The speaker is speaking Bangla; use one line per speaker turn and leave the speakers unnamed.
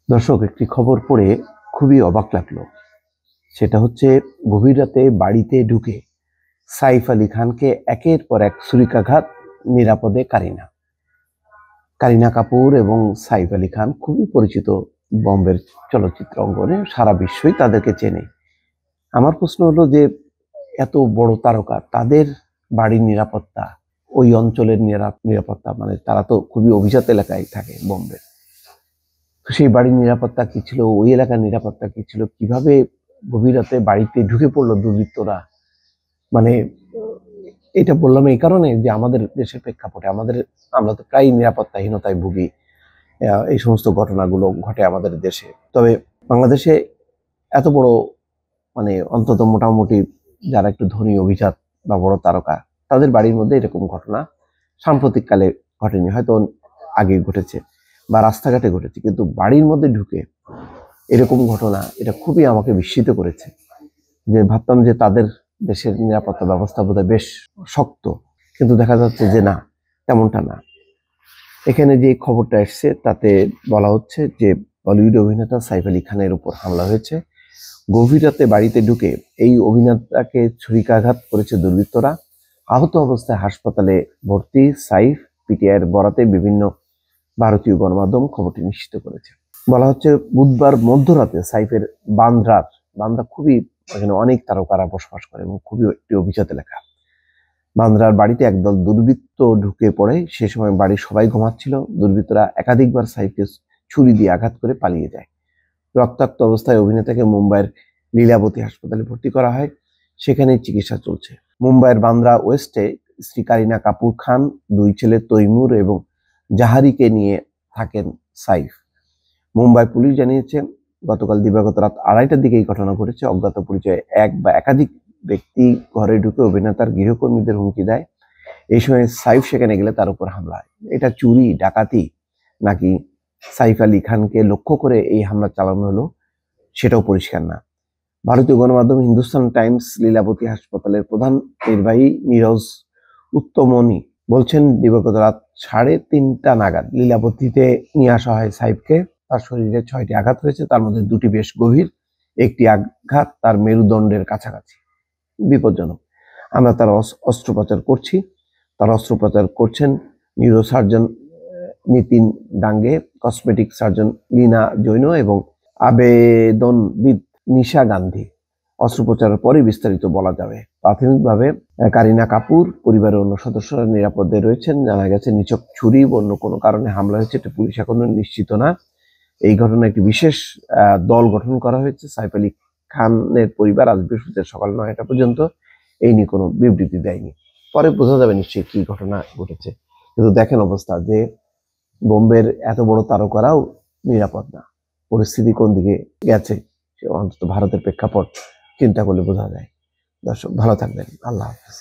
দর্শক, একটি খবর পড়ে খুবই অবাক লাগলো। সেটা হচ্ছে, গভীর রাতে বাড়িতে ঢুকে সাইফ আলী খানকে একের পর এক ছুরিকাঘাত। নিরাপদে কারিনা কারিনা কাপুর এবং সাইফ আলী খান খুবই পরিচিত বম্বের চলচ্চিত্র অঙ্গনে, সারা বিশ্বই তাদেরকে চেনে। আমার প্রশ্ন হলো যে, এত বড় তারকা, তাদের বাড়ির নিরাপত্তা, ওই অঞ্চলের নিরাপত্তা, মানে তারা তো খুবই অভিজাত এলাকায় থাকে বম্বে। তো সেই বাড়ির নিরাপত্তা কি ছিল, ওই এলাকার নিরাপত্তা কি ছিল, কিভাবে গভীর রাতে বাড়িতে ঢুকে পড়লো দুর্বৃত্তরা? মানে এটা বললাম এই কারণে যে আমাদের দেশের প্রেক্ষাপটে আমরা তো প্রায় নিরাপত্তাহীনতায় ভুগি। এই সমস্ত ঘটনাগুলো ঘটে আমাদের দেশে। তবে বাংলাদেশে এত বড়, মানে অন্তত মোটামুটি যারা একটু ধনী, অভিজাত বা বড় তারকা, তাদের বাড়ির মধ্যে এরকম ঘটনা সাম্প্রতিককালে ঘটেনি, হয়তো আগে ঘটেছে বা রাস্তাঘাটে ঘটেছে, কিন্তু বাড়ির মধ্যে ঢুকে এরকম ঘটনা, এটা খুবই আমাকে বিস্মিত করেছে। যে ভাবতাম যে তাদের দেশের নিরাপত্তা ব্যবস্থা বোধহয় বেশ শক্ত, কিন্তু দেখা যাচ্ছে যে না, তেমনটা না। এখানে যে খবরটা এসছে তাতে বলা হচ্ছে যে বলিউড অভিনেতা সাইফ আলী খানের উপর হামলা হয়েছে। গভীর রাতে বাড়িতে ঢুকে এই অভিনেতাকে ছুরিকাঘাত করেছে দুর্বৃত্তরা। আহত অবস্থায় হাসপাতালে ভর্তি সাইফ। পিটিআইয়ের বরাতে বিভিন্ন ভারতীয় গণমাধ্যম খবরটি নিশ্চিত করেছে। বলা হচ্ছে, বুধবার মধ্যরাতে সাইফের বান্দ্রা খুবই, এখানে অনেক তারকারা বসবাস করে এবং খুবই একটি অভিজাত এলাকা। বান্দ্রার বাড়িতে একদল দুর্বৃত্ত ঢুকে পড়ে। সে সময় বাড়ির সবাই ঘুমাচ্ছিল। দুর্বৃত্তরা একাধিকবার সাইফকে ছুরি দিয়ে আঘাত করে পালিয়ে যায়। রক্তাক্ত অবস্থায় অভিনেতাকে মুম্বাইয়ের লীলাবতী হাসপাতালে ভর্তি করা হয়। সেখানেই চিকিৎসা চলছে। মুম্বাইয়ের বান্দ্রা ওয়েস্টে স্ত্রী কারিনা কাপুর খান, দুই ছেলে তৈমুর এবং জাহারিকে নিয়ে থাকেন সাইফ। মুম্বাই পুলিশ জানিয়েছে, গতকাল দিবাগত রাত 2:30টার দিকে এই ঘটনা ঘটেছে। অজ্ঞাত পরিচয়ে এক বা একাধিক ব্যক্তি ঘরে ঢুকে অভিনেতার গৃহকর্মীদের হুমকি দেয়। এই সময় সাইফ সেখানে গেলে তার উপর হামলা হয়। এটা চুরি, ডাকাতি, নাকি সাইফ আলী খানকে লক্ষ্য করে এই হামলা চালানো হলো, সেটাও পরিষ্কার না। ভারতীয় গণমাধ্যম হিন্দুস্তান টাইমস লীলাবতী হাসপাতালের প্রধান নির্বাহী নীরজ উত্তমনি বলছেন, দিবাগত রাত 3:30 নাগাদ লীলাবতীতে নিয়ে আসা হয় সাইফকে। তার শরীরে 6টি আঘাত হয়েছে, তার মধ্যে 2টি বেশ গভীর। একটি আঘাত তার মেরুদণ্ডের কাছাকাছি, বিপজ্জনক। আমরা তার অস্ত্রোপচার করছি। তার অস্ত্রোপচার করছেন neurosurgeon Nitin ডাঙ্গে, cosmetic surgeon Leena Jain এবং আবেদনবিদ নিশা গান্ধী। অস্ত্রোপচারের পরে বিস্তারিত বলা যাবে। প্রাথমিকভাবে কারিনা কাপুর পরিবারের অন্য সদস্যরা নিরাপদে রয়েছেন। জানা গেছে নিছক ছুরি বা অন্য কোনো কারণে হামলা হয়েছে, এটা পুলিশ এখনো নিশ্চিত না। এই ঘটনায় একটি বিশেষ দল গঠন করা হয়েছে। সাইফ আলী খানের পরিবার আজ বৃহস্পতিবার সকাল 9টা পর্যন্ত এই নিয়ে কোনো বিবৃতি দেয়নি। পরে বোঝা যাবে নিশ্চয়ই কি ঘটনা ঘটেছে। কিন্তু দেখেন অবস্থা, যে বোম্বের এত বড় তারকারাও নিরাপদ না। পরিস্থিতি কোন দিকে গেছে, অন্তত ভারতের প্রেক্ষাপট চিন্তা করলে বোঝা যায়। দর্শক, ভালো থাকবেন। আল্লাহ হাফেজ।